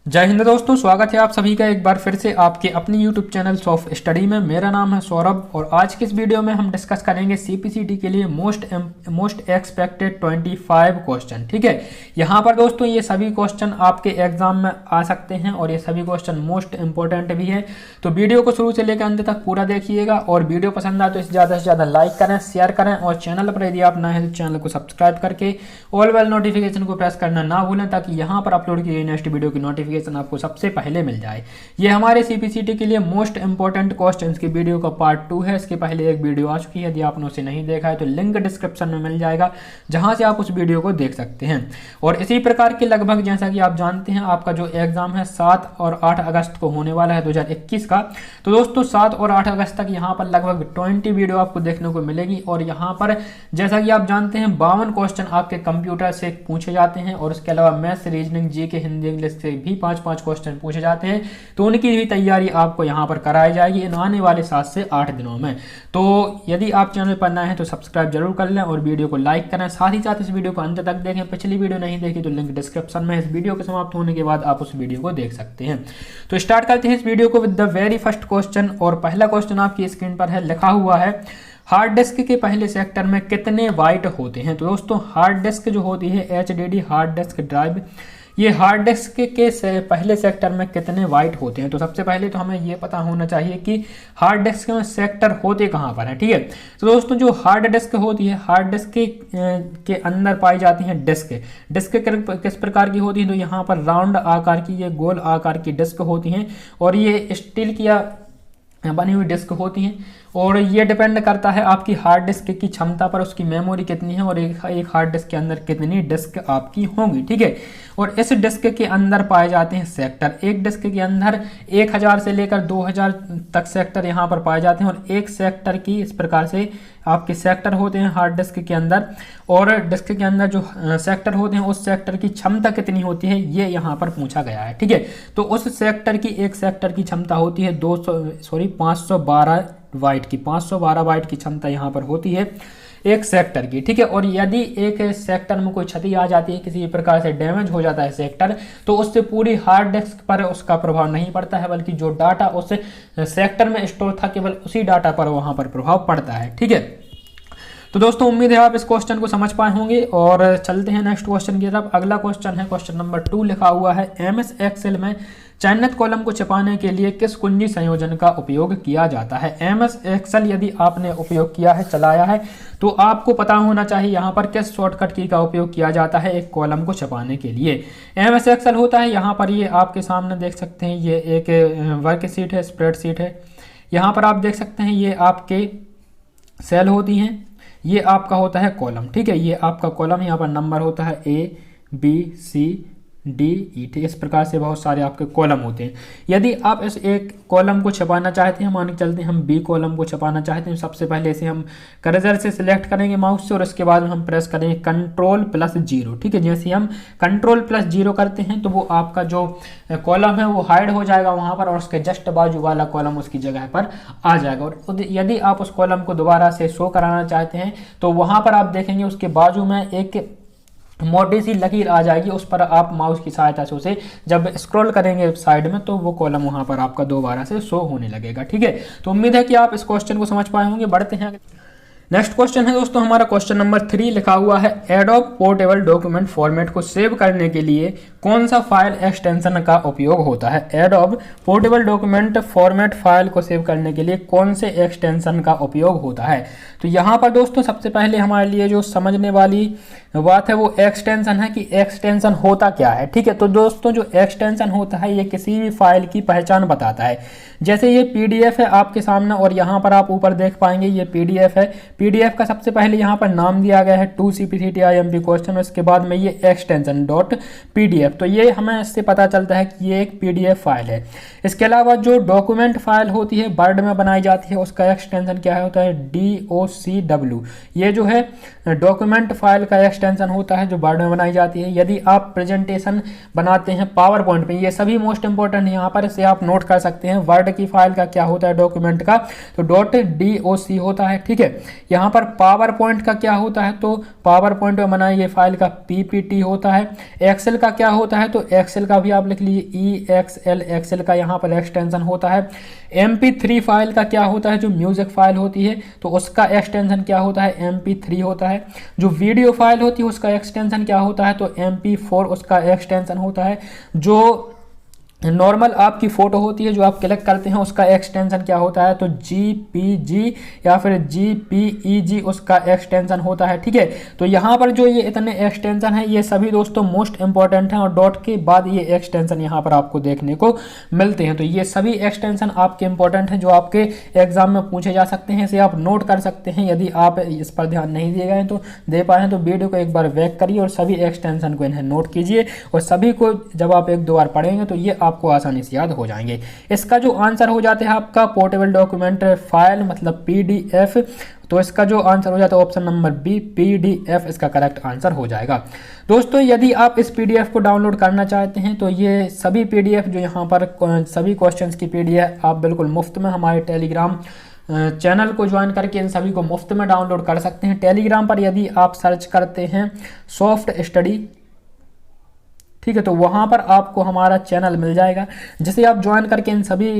जय हिंद दोस्तों, स्वागत है आप सभी का एक बार फिर से आपके अपनी YouTube चैनल सॉफ्ट स्टडी में। मेरा नाम है सौरभ और आज की इस वीडियो में हम डिस्कस करेंगे सीपीसीटी के लिए मोस्ट एक्सपेक्टेड 25 क्वेश्चन। ठीक है, यहाँ पर दोस्तों ये सभी क्वेश्चन आपके एग्जाम में आ सकते हैं और ये सभी क्वेश्चन मोस्ट इंपॉर्टेंट भी है। तो वीडियो को शुरू से लेकर अंत तक पूरा देखिएगा और वीडियो पसंद आए तो इसे ज़्यादा से ज़्यादा लाइक करें, शेयर करें और चैनल पर यदि आप नए हैं तो चैनल को सब्सक्राइब करके ऑल बेल नोटिफिकेशन को प्रेस करना ना भूलें ताकि यहाँ पर अपलोड की गई नेक्स्ट वीडियो की नोटिफिकेशन आपको सबसे पहले मिल जाए। ये हमारे सीपीसीटी के लिए मोस्ट इंपॉर्टेंट क्वेश्चंस की वीडियो का पार्ट 2 है। इसके पहले एक वीडियो आ चुकी है, यदि आपने उसे नहीं देखा है तो लिंक डिस्क्रिप्शन में मिल जाएगा जहां से आप उस वीडियो को देख सकते हैं। और इसी प्रकार के लगभग जैसा कि आप जानते हैं आपका जो एग्जाम है 7 और 8 अगस्त को होने वाला है 2021 का। तो दोस्तों 7 और 8 अगस्त तक यहाँ पर लगभग 20 वीडियो आपको देखने को मिलेगी और यहाँ पर जैसा कि आप जानते हैं 52 क्वेश्चन आपके कंप्यूटर से पूछे जाते हैं और उसके अलावा maths, reasoning, GK, Hindi, English से भी 5-5 क्वेश्चन पूछे जाते हैं। तो उनकी भी तैयारी आपको यहाँ पर कराई जाएगी इन आने वाले 7 से 8 दिनों में। तो यदि आप चैनल पर नए हैं तो सब्सक्राइब जरूर कर लें और वीडियो को लाइक करें। साथ ही साथ इस वीडियो को अंत तक देखें। पिछली वीडियो नहीं देखी तो लिंक डिस्क्रिप्शन में। इस वीडियो के समाप्त होने के बाद आप उस वीडियो को देख सकते हैं। तो स्टार्ट करते हैं इस वीडियो को with the very first question. और पहला क्वेश्चन आपकी स्क्रीन पर है, लिखा हुआ है हार्ड डिस्क के पहले सेक्टर में कितने बाइट होते हैं। तो दोस्तों हार्ड डिस्क जो होती है एचडीडी हार्ड डिस्क ड्राइव, ये हार्ड डिस्क के पहले सेक्टर में कितने बाइट होते हैं। तो सबसे पहले तो हमें ये पता होना चाहिए कि हार्ड डिस्क में सेक्टर होते कहाँ पर हैं। ठीक है, तो दोस्तों जो हार्ड डिस्क होती है, हार्ड डिस्क के अंदर पाई जाती हैं डिस्क किस प्रकार की होती है। तो यहाँ पर राउंड आकार की, ये गोल आकार की डिस्क होती हैं और ये स्टील की बनी हुई डिस्क होती हैं। और ये डिपेंड करता है आपकी हार्ड डिस्क की क्षमता पर, उसकी मेमोरी कितनी है और एक हार्ड डिस्क के अंदर कितनी डिस्क आपकी होंगी। ठीक है, और इस डिस्क के अंदर पाए जाते हैं सेक्टर। एक डिस्क के अंदर 1000 से लेकर 2000 तक सेक्टर यहाँ पर पाए जाते हैं और एक सेक्टर की इस प्रकार से आपके सेक्टर होते हैं हार्ड डिस्क के अंदर। और डिस्क के अंदर जो सेक्टर होते हैं उस सेक्टर की क्षमता कितनी होती है ये यहाँ पर पूछा गया है। ठीक है, तो उस सेक्टर की, एक सेक्टर की क्षमता होती है 512 बाइट की, 512 बाइट की क्षमता यहाँ पर होती है एक सेक्टर की। ठीक है, और यदि एक सेक्टर में कोई क्षति आ जाती है, किसी प्रकार से डैमेज हो जाता है सेक्टर, तो उससे पूरी हार्ड डिस्क पर उसका प्रभाव नहीं पड़ता है, बल्कि जो डाटा उस सेक्टर में स्टोर था केवल उसी डाटा पर वहां पर प्रभाव पड़ता है। ठीक है, तो दोस्तों उम्मीद है आप इस क्वेश्चन को समझ पाए होंगे और चलते हैं नेक्स्ट क्वेश्चन की तरफ। अगला क्वेश्चन है क्वेश्चन नंबर 2, लिखा हुआ है एमएस एक्सेल में चयनित कॉलम को छिपाने के लिए किस कुंजी संयोजन का उपयोग किया जाता है। एमएस एक्सेल यदि आपने उपयोग किया है, चलाया है, तो आपको पता होना चाहिए यहाँ पर किस शॉर्टकट की का उपयोग किया जाता है एक कॉलम को छिपाने के लिए। एमएस एक्सेल होता है, यहाँ पर ये आपके सामने देख सकते हैं, ये एक वर्कशीट है, स्प्रेडशीट है। यहाँ पर आप देख सकते हैं ये आपके सेल होती हैं, ये आपका होता है कॉलम। ठीक है, ये आपका कॉलम, यहाँ पर नंबर होता है ABCD E, इस प्रकार से बहुत सारे आपके कॉलम होते हैं। यदि आप इस एक कॉलम को छपाना चाहते हैं, मान के चलते हैं हम B कॉलम को छपाना चाहते हैं, सबसे पहले इसे हम कर्सर से सिलेक्ट करेंगे माउस से और उसके बाद हम प्रेस करेंगे Ctrl+0। ठीक है, जैसे हम Ctrl+0 करते हैं तो वो आपका जो कॉलम है वो हाइड हो जाएगा वहां पर और उसके जस्ट बाजू वाला कॉलम उसकी जगह पर आ जाएगा। और यदि आप उस कॉलम को दोबारा से शो कराना चाहते हैं तो वहां पर आप देखेंगे उसके बाजू में एक मोटी सी लकीर आ जाएगी, उस पर आप माउस की सहायता से उसे जब स्क्रॉल करेंगे साइड में तो वो कॉलम वहां पर आपका दोबारा से शो होने लगेगा। ठीक है, तो उम्मीद है कि आप इस क्वेश्चन को समझ पाए होंगे। बढ़ते हैं, नेक्स्ट क्वेश्चन है दोस्तों हमारा क्वेश्चन नंबर 3, लिखा हुआ है एडोब पोर्टेबल डॉक्यूमेंट फॉर्मेट को सेव करने के लिए कौन सा फाइल एक्सटेंशन का उपयोग होता है। Adobe portable document format file को सेव करने के लिए कौन से एक्सटेंशन का उपयोग होता है। तो यहाँ पर दोस्तों सबसे पहले हमारे लिए जो समझने वाली बात है वो एक्सटेंशन है कि एक्सटेंशन होता क्या है। ठीक है, तो दोस्तों जो एक्सटेंशन होता है ये किसी भी फाइल की पहचान बताता है। जैसे ये PDF है आपके सामने और यहाँ पर आप ऊपर देख पाएंगे ये PDF है। PDF का सबसे पहले यहाँ पर नाम दिया गया है 2 CPCT IMP क्वेश्चन, उसके बाद में ये एक्सटेंशन .pdf, तो ये हमें इससे पता चलता है कि ये एक PDF फाइल है। इसके अलावा जो डॉक्यूमेंट फाइल होती है वर्ड में बनाई जाती है उसका एक्सटेंशन क्या होता है DOCW, ये जो है डॉक्यूमेंट फाइल का एक्सटेंशन होता है जो वर्ड में बनाई जाती है। यदि आप प्रेजेंटेशन बनाते हैं पावर पॉइंट में, ये सभी मोस्ट इंपॉर्टेंट यहाँ पर इसे आप नोट कर सकते हैं। वर्ड की फाइल का क्या होता है डॉक्यूमेंट का, तो .doc होता है। ठीक है, यहाँ पर पावर पॉइंट का क्या होता है, तो पावर पॉइंट में बनाई गई फाइल का PPT होता है। एक्सेल का क्या होता है, तो एक्सेल का भी आप लिख लीजिए EXL, एक्सेल का यहाँ पर एक्सटेंशन होता है। MP3 फाइल का क्या होता है, जो म्यूजिक फाइल होती है तो उसका एक्सटेंशन क्या होता है, MP3 होता है। जो वीडियो फाइल होती है उसका एक्सटेंशन क्या होता है, तो MP4 उसका एक्सटेंशन होता है। जो नॉर्मल आपकी फ़ोटो होती है जो आप क्लिक करते हैं उसका एक्सटेंशन क्या होता है, तो JPG या फिर JPEG उसका एक्सटेंशन होता है। ठीक है, तो यहाँ पर जो ये इतने एक्सटेंशन है ये सभी दोस्तों मोस्ट इंपॉर्टेंट हैं और डॉट के बाद ये एक्सटेंशन यहाँ पर आपको देखने को मिलते हैं। तो ये सभी एक्सटेंशन आपके इंपॉर्टेंट हैं जो आपके एग्जाम में पूछे जा सकते हैं, इसे आप नोट कर सकते हैं। यदि आप इस पर ध्यान नहीं दिए गए तो दे पाए हैं तो वीडियो को एक बार बैक करिए और सभी एक्सटेंशन को इन्हें नोट कीजिए और सभी को जब आप एक दो बार पढ़ेंगे तो ये आपको आसानी से याद हो जाएंगे। इसका जो आंसर हो जाता है आपका पोर्टेबल डॉक्यूमेंट फाइल मतलब PDF, तो इसका जो आंसर हो जाता है ऑप्शन नंबर B PDF इसका करेक्ट आंसर हो जाएगा। दोस्तों यदि आप इस PDF को डाउनलोड करना चाहते हैं तो ये सभी PDF जो यहाँ पर सभी क्वेश्चंस की PDF आप बिल्कुल मुफ्त में हमारे टेलीग्राम चैनल को ज्वाइन करके इन सभी को मुफ्त में डाउनलोड कर सकते हैं। टेलीग्राम पर यदि आप सर्च करते हैं सॉफ्ट स्टडी, ठीक है, तो वहाँ पर आपको हमारा चैनल मिल जाएगा जिसे आप ज्वाइन करके इन सभी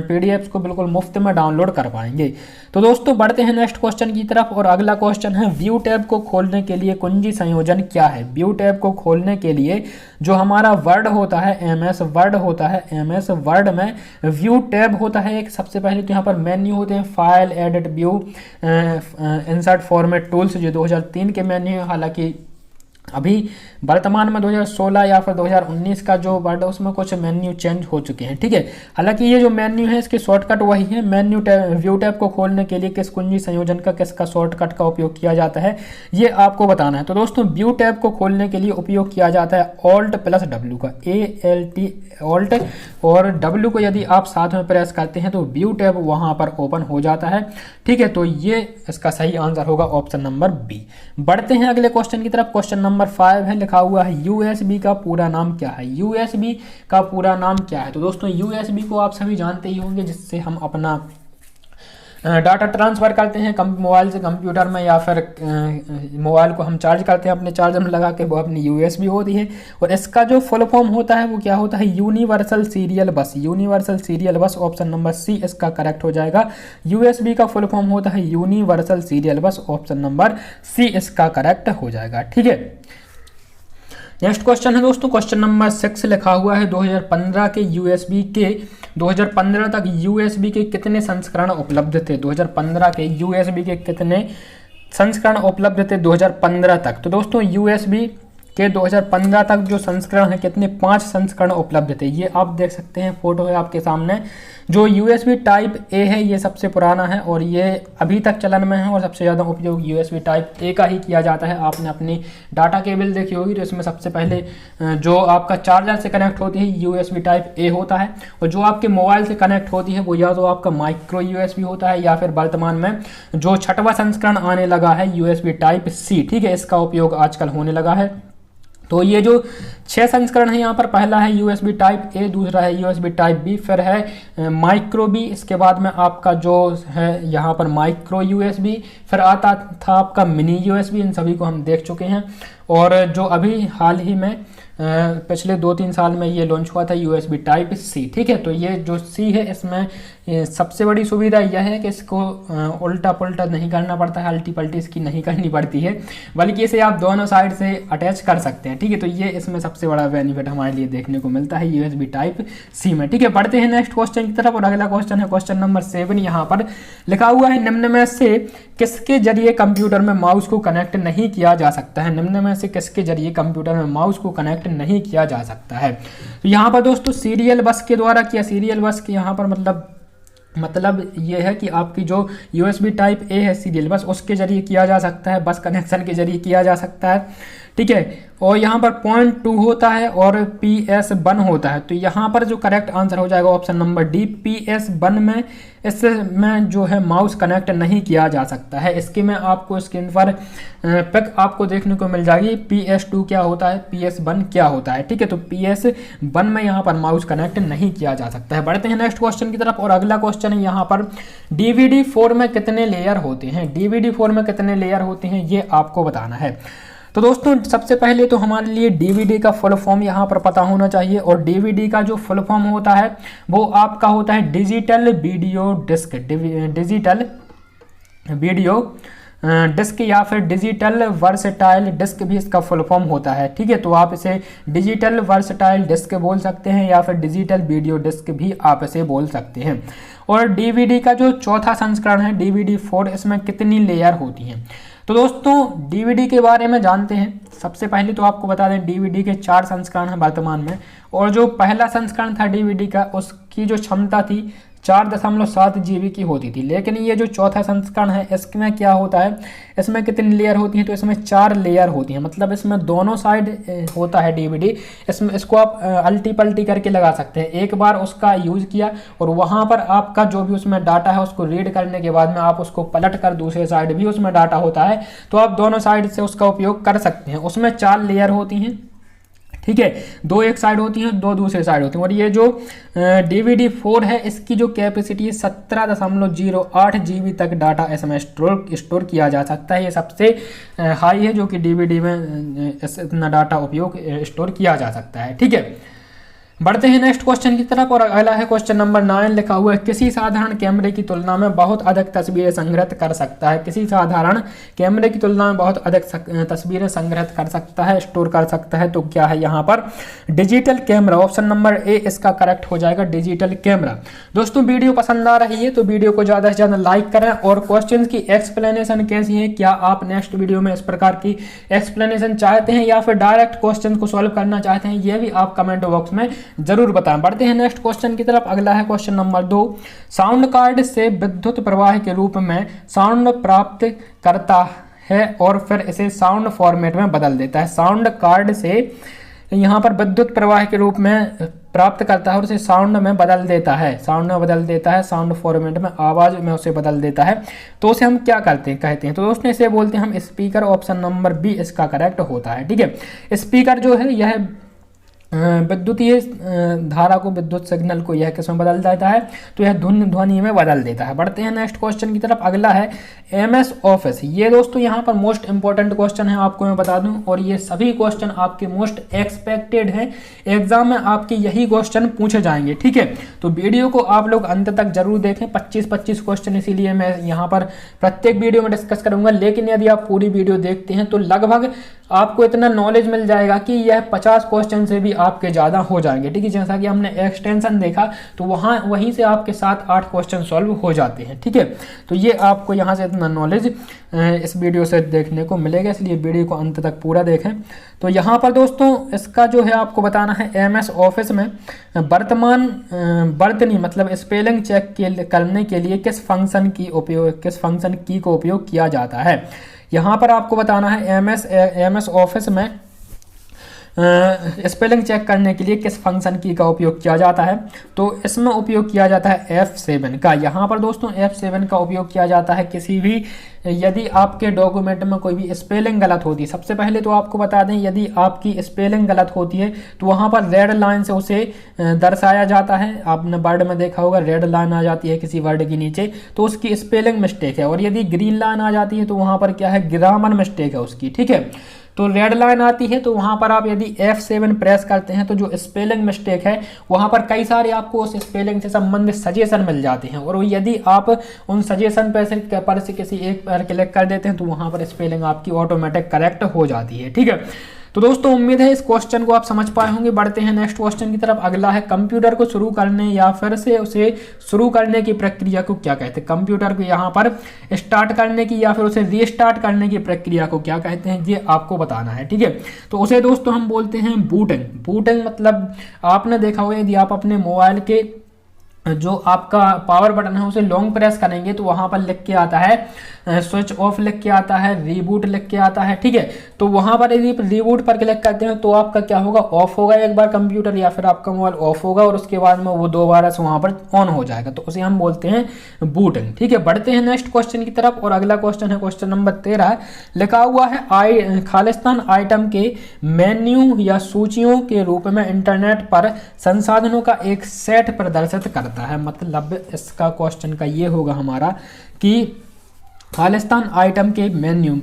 PDFs को बिल्कुल मुफ्त में डाउनलोड कर पाएंगे। तो दोस्तों बढ़ते हैं नेक्स्ट क्वेश्चन की तरफ और अगला क्वेश्चन है व्यू टैब को खोलने के लिए कुंजी संयोजन क्या है। व्यू टैब को खोलने के लिए जो हमारा वर्ड होता है MS वर्ड होता है, MS वर्ड में व्यू टैब होता है एक। सबसे पहले तो यहाँ पर मेन्यू होते हैं file, edit, view, insert, format, tools जो 2003 के मेन्यू है। हालांकि अभी वर्तमान में 2016 या फिर 2019 का जो वर्ड है उसमें कुछ मेन्यू चेंज हो चुके हैं। ठीक है, हालांकि ये जो मेन्यू है इसके शॉर्टकट वही है। मेन्यू टैब, व्यू टैब को खोलने के लिए किस कुंजी संयोजन का किसका शॉर्टकट का उपयोग किया जाता है ये आपको बताना है। तो दोस्तों व्यू टैब को खोलने के लिए उपयोग किया जाता है Alt+W का, ALT Alt और W को यदि आप साथ में प्रेस करते हैं तो व्यू टैब वहां पर ओपन हो जाता है। ठीक है, तो ये इसका सही आंसर होगा ऑप्शन नंबर B। बढ़ते हैं अगले क्वेश्चन की तरफ। क्वेश्चन नंबर 5 है, लिखा हुआ है USB का पूरा नाम क्या है। USB का पूरा नाम क्या है, तो दोस्तों USB को आप सभी जानते ही होंगे जिससे हम अपना डाटा ट्रांसफ़र करते हैं मोबाइल से कंप्यूटर में या फिर मोबाइल को हम चार्ज करते हैं अपने चार्जर में लगा के, वो अपनी USB होती है। और इसका जो फुल फॉर्म होता है वो क्या होता है, यूनिवर्सल सीरियल बस। यूनिवर्सल सीरियल बस ऑप्शन नंबर C इसका करेक्ट हो जाएगा। USB का फुल फॉर्म होता है यूनिवर्सल सीरियल बस, ऑप्शन नंबर C इसका करेक्ट हो जाएगा। ठीक है, नेक्स्ट क्वेश्चन है दोस्तों क्वेश्चन नंबर 6 लिखा हुआ है 2015 के USB के 2015 तक USB के कितने संस्करण उपलब्ध थे। 2015 के USB के कितने संस्करण उपलब्ध थे 2015 तक। तो दोस्तों USB के 2015 तक जो संस्करण है कितने, 5 संस्करण उपलब्ध थे। ये आप देख सकते हैं, फोटो है आपके सामने। जो USB टाइप A है ये सबसे पुराना है और ये अभी तक चलन में है और सबसे ज़्यादा उपयोग USB टाइप A का ही किया जाता है। आपने अपनी डाटा केबल देखी होगी तो इसमें सबसे पहले जो आपका चार्जर से कनेक्ट होती है USB टाइप A होता है और जो आपके मोबाइल से कनेक्ट होती है वो या तो आपका माइक्रो USB होता है या फिर वर्तमान में जो 6वां संस्करण आने लगा है USB टाइप C। ठीक है, इसका उपयोग आजकल होने लगा है। तो ये जो 6 संस्करण है यहाँ पर, पहला है USB टाइप A, दूसरा है USB टाइप B, फिर है माइक्रो B, इसके बाद में आपका जो है यहाँ पर माइक्रो USB, फिर आता था आपका मिनी USB। इन सभी को हम देख चुके हैं और जो अभी हाल ही में पिछले 2-3 साल में ये लॉन्च हुआ था USB टाइप C। ठीक है, तो ये जो C है इसमें सबसे बड़ी सुविधा यह है कि इसको उल्टा पुल्टा नहीं करना पड़ता है, अल्टी पल्टी इसकी नहीं करनी पड़ती है, बल्कि इसे आप दोनों साइड से अटैच कर सकते हैं। ठीक है, तो ये इसमें सबसे बड़ा बेनिफिट हमारे लिए देखने को मिलता है USB टाइप C में। ठीक है, बढ़ते हैं नेक्स्ट क्वेश्चन की तरफ और अगला क्वेश्चन है क्वेश्चन नंबर 7। यहाँ पर लिखा हुआ है निम्न में से किसके जरिए कंप्यूटर में माउस को कनेक्ट नहीं किया जा सकता है। निम्न में से किसके जरिए कंप्यूटर में माउस को कनेक्ट नहीं किया जा सकता है। तो यहाँ पर दोस्तों सीरियल बस के द्वारा किया। सीरियल बस के यहाँ पर मतलब ये है कि आपकी जो USB टाइप A है सीरियल बस उसके जरिए किया जा सकता है, बस कनेक्शन के जरिए किया जा सकता है। ठीक है। और यहाँ पर 0.2 होता है और PS1 होता है। तो यहाँ पर जो करेक्ट आंसर हो जाएगा ऑप्शन नंबर डी, PS1 में इसमें जो है माउस कनेक्ट नहीं किया जा सकता है। इसकी मैं आपको स्क्रीन पर पिक आपको देखने को मिल जाएगी, PS2 क्या होता है, PS1 क्या होता है, ठीक है। तो PS1 में यहाँ पर माउस कनेक्ट नहीं किया जा सकता है। बढ़ते हैं नेक्स्ट क्वेश्चन की तरफ और अगला क्वेश्चन है यहाँ पर DVD4 में कितने लेयर होते हैं, DVD4 में कितने लेयर होते हैं ये आपको बताना है। तो दोस्तों सबसे पहले तो हमारे लिए डीवीडी का फुल फॉर्म यहाँ पर पता होना चाहिए, और डीवीडी का जो फुल फॉर्म होता है वो आपका होता है digital video disc, digital video disc या फिर डिजिटल वर्सटाइल डिस्क भी इसका फुल फॉर्म होता है, ठीक है। तो आप इसे डिजिटल वर्सटाइल डिस्क बोल सकते हैं या फिर डिजिटल वीडियो डिस्क भी आप इसे बोल सकते हैं। और डीवीडी का जो चौथा संस्करण है DVD4, इसमें कितनी लेयर होती हैं। तो दोस्तों डीवीडी के बारे में जानते हैं। सबसे पहले तो आपको बता दें डीवीडी के 4 संस्करण हैं वर्तमान में, और जो पहला संस्करण था डीवीडी का उसकी जो क्षमता थी 4.7 GB की होती थी। लेकिन ये जो चौथा संस्करण है इसमें क्या होता है, इसमें कितनी लेयर होती हैं, तो इसमें 4 लेयर होती हैं। मतलब इसमें दोनों साइड होता है डीवीडी, इसमें इसको आप अल्टी पल्टी करके लगा सकते हैं। एक बार उसका यूज़ किया और वहाँ पर आपका जो भी उसमें डाटा है उसको रीड करने के बाद में आप उसको पलट कर दूसरे साइड भी उसमें डाटा होता है, तो आप दोनों साइड से उसका उपयोग कर सकते हैं। उसमें 4 लेयर होती हैं, ठीक है। 2 एक साइड होती हैं, 2 दूसरे साइड होती हैं। और ये जो DVD4 है इसकी जो कैपेसिटी है 17.08 GB तक डाटा इसमें स्टोर किया जा सकता है। ये सबसे हाई है जो कि DVD में इतना डाटा उपयोग स्टोर किया जा सकता है, ठीक है। बढ़ते हैं नेक्स्ट क्वेश्चन की तरफ और अगला है क्वेश्चन नंबर 9, लिखा हुआ है किसी साधारण कैमरे की तुलना में बहुत अधिक तस्वीरें संग्रहित कर सकता है। किसी साधारण कैमरे की तुलना में बहुत अधिक तस्वीरें संग्रहित कर सकता है, स्टोर कर सकता है। तो क्या है यहाँ पर, digital camera. Option number A इसका करेक्ट हो जाएगा, डिजिटल कैमरा। दोस्तों वीडियो पसंद आ रही है तो वीडियो को ज़्यादा से ज़्यादा लाइक करें, और क्वेश्चन की एक्सप्लेनेशन कैसी है, क्या आप नेक्स्ट वीडियो में इस प्रकार की एक्सप्लेनेशन चाहते हैं या फिर डायरेक्ट क्वेश्चन को सॉल्व करना चाहते हैं, ये भी आप कमेंट बॉक्स में जरूर बताएं। बढ़ते हैं नेक्स्ट क्वेश्चन की तरफ। अगला है क्वेश्चन नंबर 2, साउंड कार्ड से विद्युत प्रवाह के रूप में साउंड प्राप्त करता है और फिर इसे साउंड फॉर्मेट में बदल देता है। साउंड कार्ड से यहाँ पर विद्युत प्रवाह के रूप में प्राप्त करता है और उसे साउंड में बदल देता है, साउंड में बदल देता है, साउंड फॉर्मेट में, आवाज़ में उसे बदल देता है। तो उसे हम क्या करते हैं, कहते हैं, तो दोस्तों इसे बोलते हैं हम स्पीकर। ऑप्शन नंबर बी इसका करेक्ट होता है, ठीक है। स्पीकर जो है यह विद्युतीय धारा को, विद्युत सिग्नल को यह किसमें बदल देता है, तो यह ध्वनि में बदल देता है। बढ़ते हैं नेक्स्ट क्वेश्चन की तरफ। अगला है MS ऑफिस। ये दोस्तों यहाँ पर मोस्ट इंपॉर्टेंट क्वेश्चन है, आपको मैं बता दूं, और ये सभी क्वेश्चन आपके मोस्ट एक्सपेक्टेड हैं। एग्जाम में आपके यही क्वेश्चन पूछे जाएंगे, ठीक है। तो वीडियो को आप लोग अंत तक जरूर देखें। 25-25 क्वेश्चन इसीलिए मैं यहाँ पर प्रत्येक वीडियो में डिस्कस करूंगा, लेकिन यदि आप पूरी वीडियो देखते हैं तो लगभग आपको इतना नॉलेज मिल जाएगा कि यह 50 क्वेश्चन से भी आपके ज़्यादा हो जाएंगे, ठीक है। जैसा कि हमने एक्सटेंशन देखा तो वहीं से आपके 7-8 क्वेश्चन सॉल्व हो जाते हैं, ठीक है। तो ये आपको यहाँ से इतना नॉलेज इस वीडियो से देखने को मिलेगा, इसलिए वीडियो को अंत तक पूरा देखें। तो यहाँ पर दोस्तों इसका जो है आपको बताना है MS ऑफिस में वर्तनी मतलब स्पेलिंग चेक करने के लिए किस फंक्शन की को उपयोग किया जाता है। यहाँ पर आपको बताना है MS ऑफिस में स्पेलिंग चेक करने के लिए किस फंक्शन की का उपयोग किया जाता है। तो इसमें उपयोग किया जाता है F7 का। यहाँ पर दोस्तों F7 का उपयोग किया जाता है किसी भी, यदि आपके डॉक्यूमेंट में कोई भी स्पेलिंग गलत होती है। सबसे पहले तो आपको बता दें, यदि आपकी स्पेलिंग गलत होती है तो वहाँ पर रेड लाइन से उसे दर्शाया जाता है। आपने वर्ड में देखा होगा रेड लाइन आ जाती है किसी वर्ड के नीचे, तो उसकी स्पेलिंग मिस्टेक है। और यदि ग्रीन लाइन आ जाती है तो वहाँ पर क्या है, ग्रामर मिस्टेक है उसकी, ठीक है। तो रेड लाइन आती है तो वहाँ पर आप यदि F7 प्रेस करते हैं तो जो स्पेलिंग मिस्टेक है वहाँ पर कई सारे आपको उस स्पेलिंग से संबंधित सजेशन मिल जाते हैं, और यदि आप उन सजेशन पर से किसी एक पर क्लिक कर देते हैं तो वहाँ पर स्पेलिंग आपकी ऑटोमेटिक करेक्ट हो जाती है, ठीक है। तो दोस्तों उम्मीद है इस क्वेश्चन को आप समझ पाए होंगे। बढ़ते हैं नेक्स्ट क्वेश्चन की तरफ। अगला है कंप्यूटर को शुरू करने या फिर से उसे शुरू करने की प्रक्रिया को क्या कहते हैं। कंप्यूटर को यहाँ पर स्टार्ट करने की या फिर उसे रीस्टार्ट करने की प्रक्रिया को क्या कहते हैं, ये आपको बताना है, ठीक है। तो उसे दोस्तों हम बोलते हैं बूटिंग। बूटिंग मतलब आपने देखा होगा, यदि आप अपने मोबाइल के जो आपका पावर बटन है उसे लॉन्ग प्रेस करेंगे तो वहां पर लिख के आता है स्विच ऑफ, लिख के आता है रीबूट, लिख के आता है। ठीक है, तो वहां पर यदि रीबूट पर क्लिक करते हैं तो आपका क्या होगा, ऑफ होगा एक बार कंप्यूटर या फिर आपका मोबाइल ऑफ होगा और उसके बाद में वो दोबारा से वहां पर ऑन हो जाएगा, तो उसे हम बोलते हैं बूटिंग। ठीक है, बढ़ते हैं नेक्स्ट क्वेश्चन की तरफ और अगला क्वेश्चन है क्वेश्चन नंबर 13। लिखा हुआ है खालिस्तान आइटम के मेन्यू या सूचियों के रूप में इंटरनेट पर संसाधनों का एक सेट प्रदर्शित करता है। मतलब इसका क्वेश्चन का ये होगा हमारा कि खालिस्तान आइटम के मेन्यू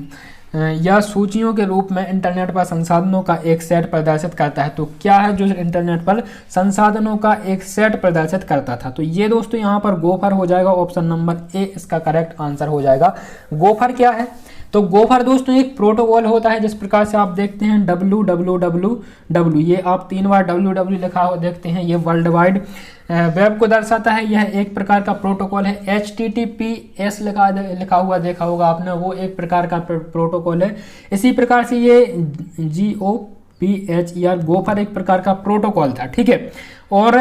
या सूचियों के रूप में इंटरनेट पर संसाधनों का एक सेट प्रदर्शित करता है। तो क्या है जो इंटरनेट पर संसाधनों का एक सेट प्रदर्शित करता था, तो ये दोस्तों यहाँ पर गोफर हो जाएगा, ऑप्शन नंबर ए इसका करेक्ट आंसर हो जाएगा। गोफर क्या है, तो गोफर दोस्तों एक प्रोटोकॉल होता है, जिस प्रकार से आप देखते हैं www, ये आप 3 बार www लिखा हो देखते हैं, ये वर्ल्ड वाइड वेब को दर्शाता है। यह एक प्रकार का प्रोटोकॉल है। HTTPS लिखा हुआ देखा होगा आपने, वो एक प्रकार का प्रोटोकॉल है। इसी प्रकार से ये GOPH या गोफर एक प्रकार का प्रोटोकॉल था। ठीक है, और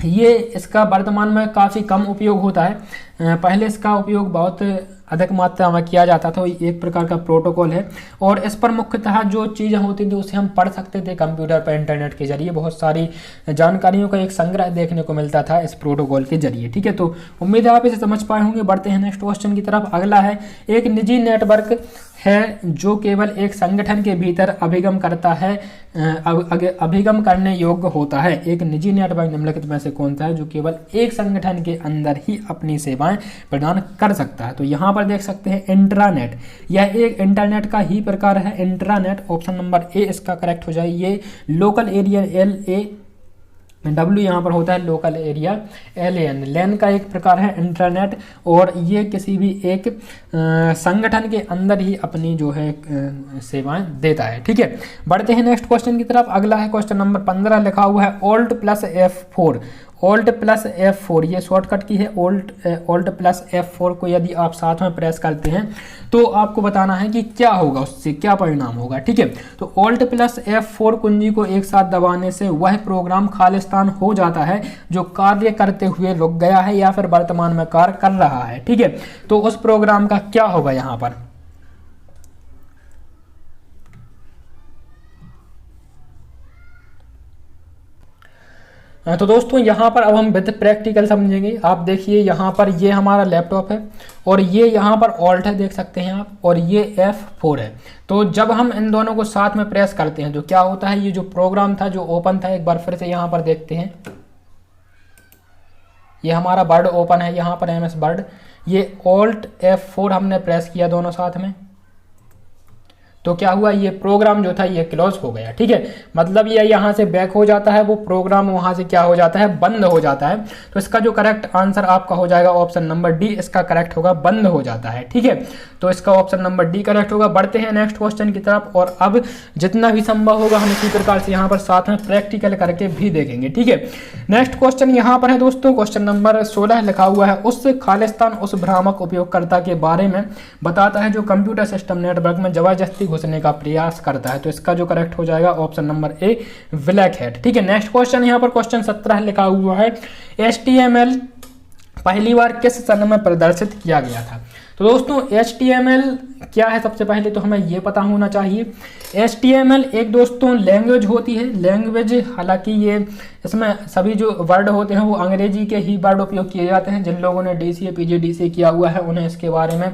ये इसका वर्तमान में काफ़ी कम उपयोग होता है। पहले इसका उपयोग बहुत अधिक मात्रा में किया जाता था। एक प्रकार का प्रोटोकॉल है और इस पर मुख्यतः जो चीज़ें होती थी उसे हम पढ़ सकते थे कंप्यूटर पर इंटरनेट के जरिए। बहुत सारी जानकारियों का एक संग्रह देखने को मिलता था इस प्रोटोकॉल के जरिए। ठीक है, तो उम्मीद है आप इसे समझ पाए होंगे। बढ़ते हैं नेक्स्ट क्वेश्चन की तरफ। अगला है, एक निजी नेटवर्क है जो केवल एक संगठन के भीतर अभिगम करता है, अभिगम करने योग्य होता है। एक निजी नेटवर्क निम्नलिखित में से कौन सा है जो केवल एक संगठन के अंदर ही अपनी सेवाएं प्रदान कर सकता है। तो यहाँ पर देख सकते हैं इंट्रानेट, यह एक इंटरनेट का ही प्रकार है। इंट्रानेट ऑप्शन नंबर ए इसका करेक्ट हो जाए। ये लोकल एरिया LAW यहाँ पर होता है, लोकल एरिया LAN, लैन का एक प्रकार है इंटरनेट, और ये किसी भी एक संगठन के अंदर ही अपनी जो है सेवाएं देता है। ठीक है, बढ़ते हैं नेक्स्ट क्वेश्चन की तरफ। अगला है क्वेश्चन नंबर 15। लिखा हुआ है Alt+F4, Alt+F4 ये शॉर्टकट की है। Alt+F4 को यदि आप साथ में प्रेस करते हैं तो आपको बताना है कि क्या होगा, उससे क्या परिणाम होगा। ठीक है, तो Alt+F4 कुंजी को एक साथ दबाने से वह प्रोग्राम खालिस्तान हो जाता है जो कार्य करते हुए रुक गया है या फिर वर्तमान में कार्य कर रहा है। ठीक है, तो उस प्रोग्राम का क्या होगा यहाँ पर। तो दोस्तों यहाँ पर अब हम विद प्रैक्टिकल समझेंगे। आप देखिए यहाँ पर ये हमारा लैपटॉप है और ये यहाँ पर ऑल्ट है, देख सकते हैं आप, और ये F4 है। तो जब हम इन दोनों को साथ में प्रेस करते हैं तो क्या होता है, ये जो प्रोग्राम था जो ओपन था, एक बार फिर से यहाँ पर देखते हैं, ये हमारा वर्ड ओपन है यहाँ पर MS वर्ड। ये Alt+F4 हमने प्रेस किया दोनों साथ में, तो क्या हुआ, ये प्रोग्राम जो था ये क्लोज हो गया। ठीक है, मतलब ये यहाँ से बैक हो जाता है, वो प्रोग्राम वहाँ से क्या हो जाता है, बंद हो जाता है। तो इसका जो करेक्ट आंसर आपका हो जाएगा ऑप्शन नंबर डी, इसका करेक्ट होगा, बंद हो जाता है। ठीक है, तो इसका ऑप्शन नंबर डी करेक्ट होगा। बढ़ते हैं नेक्स्ट क्वेश्चन की तरफ और अब जितना भी संभव होगा हम इसी प्रकार से यहाँ पर साथ में प्रैक्टिकल करके भी देखेंगे। ठीक है, नेक्स्ट क्वेश्चन यहाँ पर है दोस्तों, क्वेश्चन नंबर 16 लिखा हुआ है, उस खालिस्तान उस भ्रामक उपयोगकर्ता के बारे में बताता है जो कंप्यूटर सिस्टम नेटवर्क में जबरदस्ती घुसने का प्रयास करता है। तो इसका जो करेक्ट हो जाएगा option number A, black hat. ठीक है, नेक्स्ट क्वेश्चन यहाँ पर क्वेश्चन 17 लिखा हुआ है, HTML पहली बार किस सन में प्रदर्शित किया गया था। तो दोस्तों HTML क्या है, सबसे पहले तो हमें ये पता होना चाहिए। HTML एक दोस्तों लैंग्वेज होती है। लैंग्वेज, हालांकि ये इसमें सभी जो वर्ड होते हैं वो अंग्रेजी के ही वर्ड उपयोग किए जाते हैं। जिन लोगों ने DCA PGDCA किया हुआ है उन्हें इसके बारे में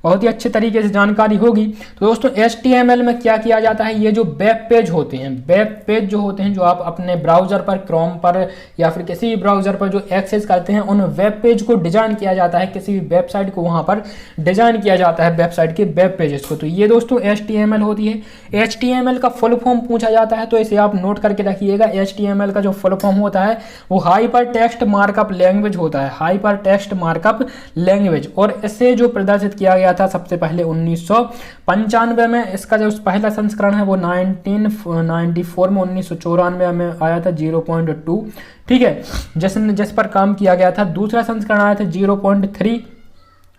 बहुत ही अच्छे तरीके से जानकारी होगी। तो दोस्तों HTML में क्या किया जाता है, ये जो वेब पेज होते हैं, वेब पेज जो होते हैं जो आप अपने ब्राउजर पर, क्रोम पर या फिर किसी भी ब्राउजर पर जो एक्सेस करते हैं, उन वेब पेज को डिजाइन किया जाता है, किसी भी वेबसाइट को वहां पर डिजाइन किया जाता है, वेबसाइट के वेब पेजेस को। तो ये दोस्तों HTML होती है। HTML का फुल फॉर्म पूछा जाता है तो इसे आप नोट करके रखिएगा। HTML का जो फुल फॉर्म होता है वो हाइपर टेक्स्ट मार्कअप लैंग्वेज होता है, हाइपर टेक्स्ट मार्कअप लैंग्वेज। और इसे जो प्रदर्शित किया गया था सबसे पहले 1995 में, इसका जो पहला संस्करण है वो 1994 में, 1994 में आया था 0.2। ठीक है, जिस पर काम किया गया था। दूसरा संस्करण आया था 0.3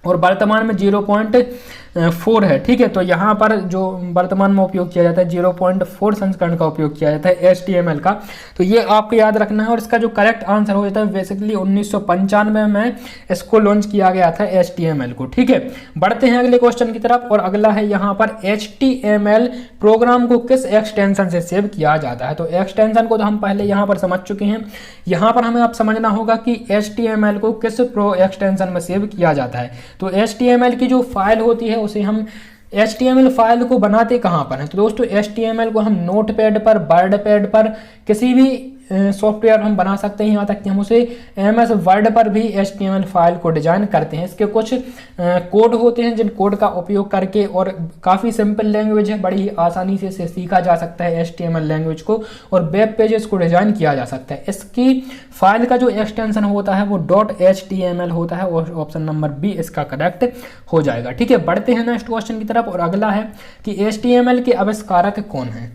और वर्तमान में 0.4 है। ठीक है, तो यहाँ पर जो वर्तमान में उपयोग किया जाता है 0.4 संस्करण का उपयोग किया जाता है HTML का। तो ये आपको याद रखना है। और इसका जो करेक्ट आंसर हो जाता है बेसिकली 1995 में इसको लॉन्च किया गया था HTML को। ठीक है, बढ़ते हैं अगले क्वेश्चन की तरफ। और अगला है यहाँ पर HTML प्रोग्राम को किस एक्सटेंशन से सेव किया जाता है। तो एक्सटेंशन को तो हम पहले यहाँ पर समझ चुके हैं। यहाँ पर हमें अब समझना होगा कि HTML को किस प्रो एक्सटेंशन में सेव किया जाता है। तो HTML की जो फाइल होती है उसे हम HTML फाइल को बनाते कहाँ पर हैं। तो दोस्तों HTML को हम नोटपैड पर, वर्डपैड पर, किसी भी सॉफ्टवेयर हम बना सकते हैं। यहाँ तक कि हम उसे MS वर्ड पर भी HTML फाइल को डिजाइन करते हैं। इसके कुछ कोड होते हैं जिन कोड का उपयोग करके, और काफ़ी सिंपल लैंग्वेज है, बड़ी आसानी से इसे सीखा जा सकता है HTML लैंग्वेज को, और वेब पेजेस को डिजाइन किया जा सकता है। इसकी फाइल का जो एक्सटेंशन होता है वो .html होता है, और ऑप्शन नंबर बी इसका करेक्ट हो जाएगा। ठीक है, बढ़ते हैं नेक्स्ट क्वेश्चन की तरफ। और अगला है कि HTML के आविष्कारक कौन है।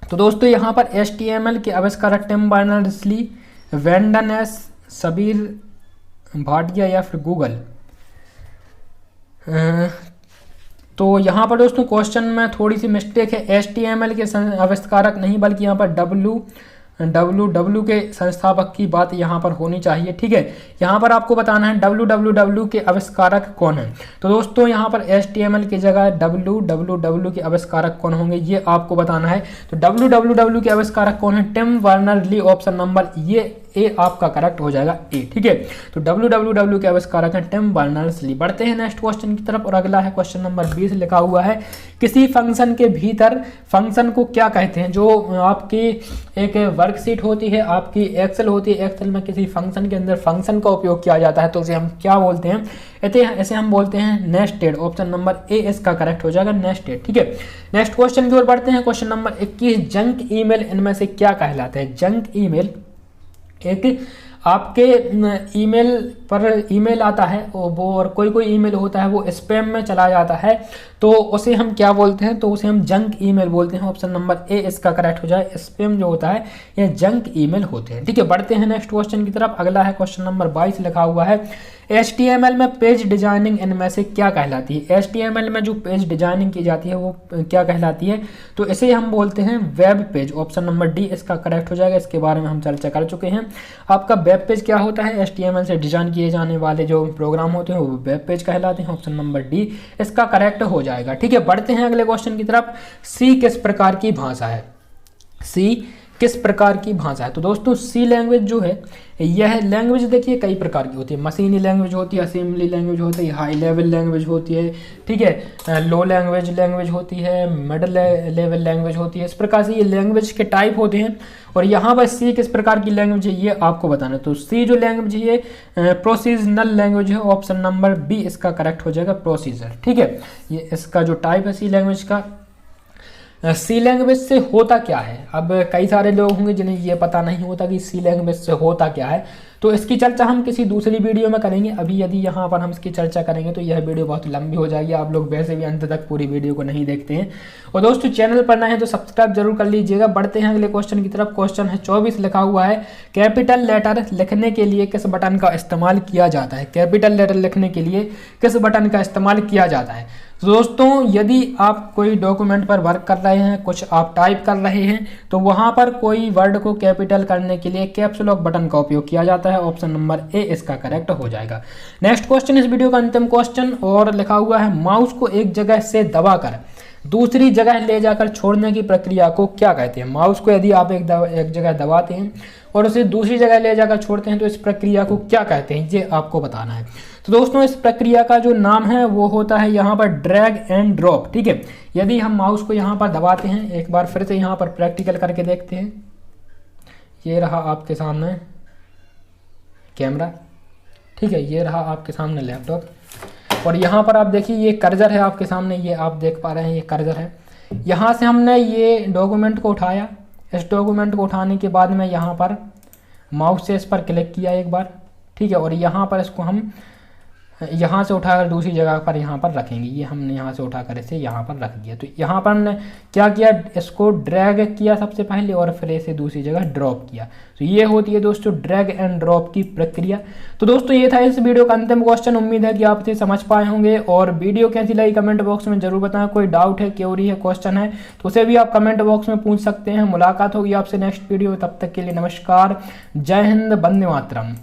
तो दोस्तों यहाँ पर HTML के आविष्कारक टिम बर्नर्स-ली, वेंडन एस, सबीर भाटिया या फिर गूगल। तो यहाँ पर दोस्तों क्वेश्चन में थोड़ी सी मिस्टेक है। HTML के आविष्कारक नहीं, बल्कि यहाँ पर www के संस्थापक की बात यहाँ पर होनी चाहिए। ठीक है, यहाँ पर आपको बताना है www के आविष्कारक कौन है। तो दोस्तों यहाँ पर HTML की जगह www के आविष्कारक कौन होंगे ये आपको बताना है। तो www के आविष्कारक कौन है, टिम बर्नर्स-ली, ऑप्शन नंबर ये ए आपका करेक्ट हो जाएगा ए। ठीक है, तो www के आविष्कारक हैं टिम बर्नर्स-ली। बढ़ते हैं नेक्स्ट क्वेश्चन की तरफ। और अगला है क्वेश्चन नंबर 20, लिखा हुआ है किसी फंक्शन के भीतर फंक्शन को क्या कहते हैं। जो आपकी एक वर्कशीट होती है, आपकी एक्सेल होती है, एक्सेल में किसी फंक्शन के अंदर फंक्शन का उपयोग किया जाता है तो उसे हम क्या बोलते हैं, ऐसे हम बोलते हैं नेस्टेड। ऑप्शन नंबर ए इसका करेक्ट हो जाएगा, नेस्टेड। ठीक है, नेक्स्ट क्वेश्चन की ओर बढ़ते हैं। क्वेश्चन नंबर 21, जंक ईमेल इनमें से क्या कहलाता है। जंक ईमेल एक आपके ईमेल पर ईमेल आता है वो, और कोई ईमेल होता है वो स्पैम में चला जाता है, तो उसे हम क्या बोलते हैं, तो उसे हम जंक ईमेल बोलते हैं। ऑप्शन नंबर ए इसका करेक्ट हो जाए। स्पैम जो होता है ये जंक ईमेल होते हैं। ठीक है, बढ़ते हैं नेक्स्ट क्वेश्चन की तरफ। अगला है क्वेश्चन नंबर 22, लिखा हुआ है HTML में पेज डिजाइनिंग इनमें से क्या कहलाती है। HTML में जो पेज डिजाइनिंग की जाती है वो क्या कहलाती है, तो इसे हम बोलते हैं web page. Option number D इसका करेक्ट हो जाएगा। इसके बारे में हम चर्चा कर चुके हैं। आपका वेब पेज क्या होता है, HTML से डिजाइन किए जाने वाले जो प्रोग्राम होते हैं वो वेब पेज कहलाते हैं। ऑप्शन नंबर डी इसका करेक्ट हो जाएगा। ठीक है, बढ़ते हैं अगले क्वेश्चन की तरफ। सी किस प्रकार की भाषा है। सी किस प्रकार की भाषा है। तो दोस्तों सी लैंग्वेज जो है, यह लैंग्वेज देखिए कई प्रकार की होती है। मशीनी लैंग्वेज होती है, असेंबली लैंग्वेज होती है, हाई लेवल लैंग्वेज होती है, ठीक है, लो लैंग्वेज होती है, मिडल लेवल लैंग्वेज होती है। इस प्रकार से ये लैंग्वेज के टाइप होते हैं। और यहाँ पर सी किस प्रकार की लैंग्वेज है ये आपको बताना है। तो सी जो लैंग्वेज है ये प्रोसीजनल लैंग्वेज है। ऑप्शन नंबर बी इसका करेक्ट हो जाएगा, प्रोसीजर। ठीक है, ये इसका जो टाइप है सी लैंग्वेज का। सी लैंग्वेज से होता क्या है। अब कई सारे लोग होंगे जिन्हें ये पता नहीं होता कि सी लैंग्वेज से होता क्या है, तो इसकी चर्चा हम किसी दूसरी वीडियो में करेंगे। अभी यदि यहाँ पर हम इसकी चर्चा करेंगे तो यह वीडियो बहुत लंबी हो जाएगी। आप लोग वैसे भी अंत तक पूरी वीडियो को नहीं देखते हैं। और दोस्तों चैनल पर नए हैं तो सब्सक्राइब जरूर कर लीजिएगा। बढ़ते हैं अगले क्वेश्चन की तरफ। क्वेश्चन है 24, लिखा हुआ है कैपिटल लेटर लिखने के लिए किस बटन का इस्तेमाल किया जाता है। कैपिटल लेटर लिखने के लिए किस बटन का इस्तेमाल किया जाता है। तो दोस्तों यदि आप कोई डॉक्यूमेंट पर वर्क कर रहे हैं, कुछ आप टाइप कर रहे हैं, तो वहां पर कोई वर्ड को कैपिटल करने के लिए कैप्स लॉक बटन का उपयोग किया जाता है। ऑप्शन नंबर ए इसका करेक्ट हो जाएगा। नेक्स्ट क्वेश्चन, इस वीडियो का अंतिम क्वेश्चन, और लिखा हुआ है माउस को एक जगह से दबाकर दूसरी जगह ले जाकर छोड़ने की प्रक्रिया को क्या कहते हैं। माउस को यदि आप एक जगह दबाते हैं और उसे दूसरी जगह ले जाकर छोड़ते हैं तो इस प्रक्रिया को क्या कहते हैं ये आपको बताना है। तो दोस्तों इस प्रक्रिया का जो नाम है वो होता है यहाँ पर ड्रैग एंड ड्रॉप। ठीक है, यदि हम माउस को यहाँ पर दबाते हैं, एक बार फिर से यहाँ पर प्रैक्टिकल करके देखते हैं। ये रहा आपके सामने कैमरा, ठीक है, ये रहा आपके सामने लैपटॉप, और यहाँ पर आप देखिए ये कर्सर है आपके सामने, ये आप देख पा रहे हैं ये कर्सर है। यहाँ से हमने ये डॉक्यूमेंट को उठाया। इस डॉक्यूमेंट को उठाने के बाद में यहाँ पर माउस से इस पर क्लिक किया एक बार, ठीक है, और यहाँ पर इसको हम यहाँ से उठाकर दूसरी जगह पर यहाँ पर रखेंगे। ये हमने यहाँ से उठाकर इसे यहाँ पर रख दिया। तो यहाँ पर ने क्या किया, इसको ड्रैग किया सबसे पहले और फिर इसे दूसरी जगह ड्रॉप किया। तो ये होती है दोस्तों ड्रैग एंड ड्रॉप की प्रक्रिया। तो दोस्तों ये था इस वीडियो का अंतिम क्वेश्चन। उम्मीद है कि आप इसे समझ पाए होंगे और वीडियो कैसी लगी कमेंट बॉक्स में जरूर बताएं। कोई डाउट है, क्वेरी है, क्वेश्चन है तो उसे भी आप कमेंट बॉक्स में पूछ सकते हैं। मुलाकात होगी आपसे नेक्स्ट वीडियो, तब तक के लिए नमस्कार, जय हिंद, वंदे मातरम।